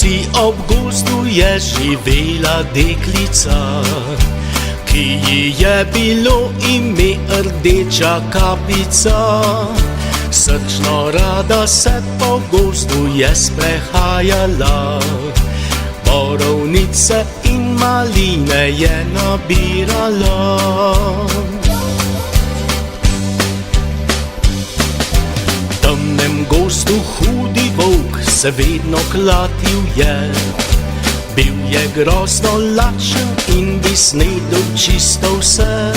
babici ob gozdu je živela deklica, ki ji je bilo ime Rdeča kapica. Srčno rada se po gozdu je sprehajala, borovnice in maline je nabirala. V temnem gozdu hudi volk se vedno klatil je, bil je grozno lačen in bi snedel čisto vse.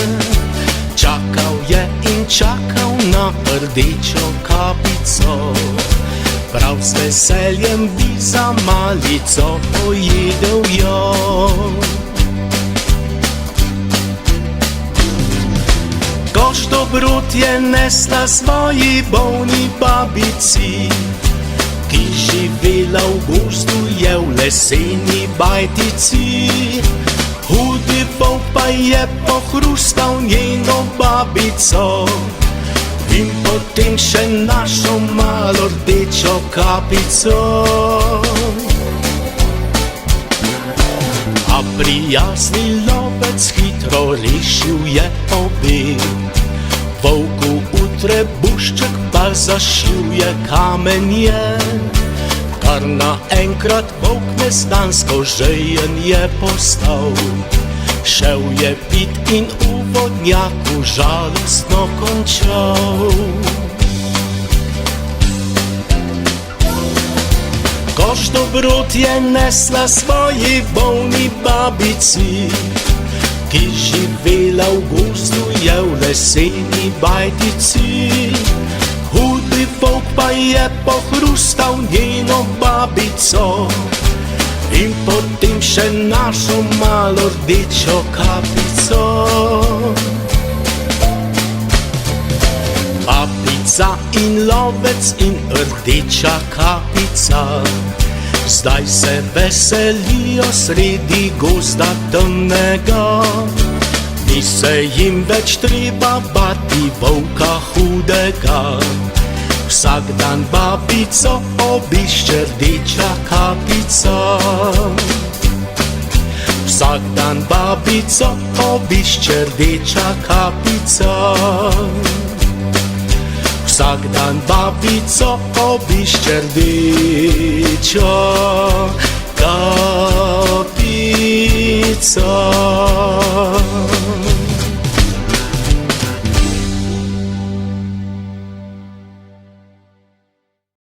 Čakal je in čakal na Rdečo kapico, prav z veseljem bi za malico pojedel jo. Koš dobrot je nesla svoji bolni babici, ki živela v gozdu je v leseni bajtici. Hudi volk pa je pohrustal njeno babico in potem še našo malo Rdečo kapico. A prijazni lovec hitro rešil je obe, volku v trebušček pa zašil je kamenje. Kar naenkrat volk neznansko žejen je postal, šel je pit in v vodnjaku žalostno končal. Koš dobrot je nesla svoji bolni babici, ki živela v gozdu je v leseni bajtici. Hudi volk pa je pohrustal njeno babico in potem še našo malo Rdečo kapico. Babica in lovec in Rdeča kapica zdaj se veselijo sredi gozda temnega. Ni se jim več treba bati volka hudega, vsak dan babico obišče Rdeča kapica. Vsak dan babico obišče Rdeča kapica. Vsak dan babico obišče Rdeča kapica.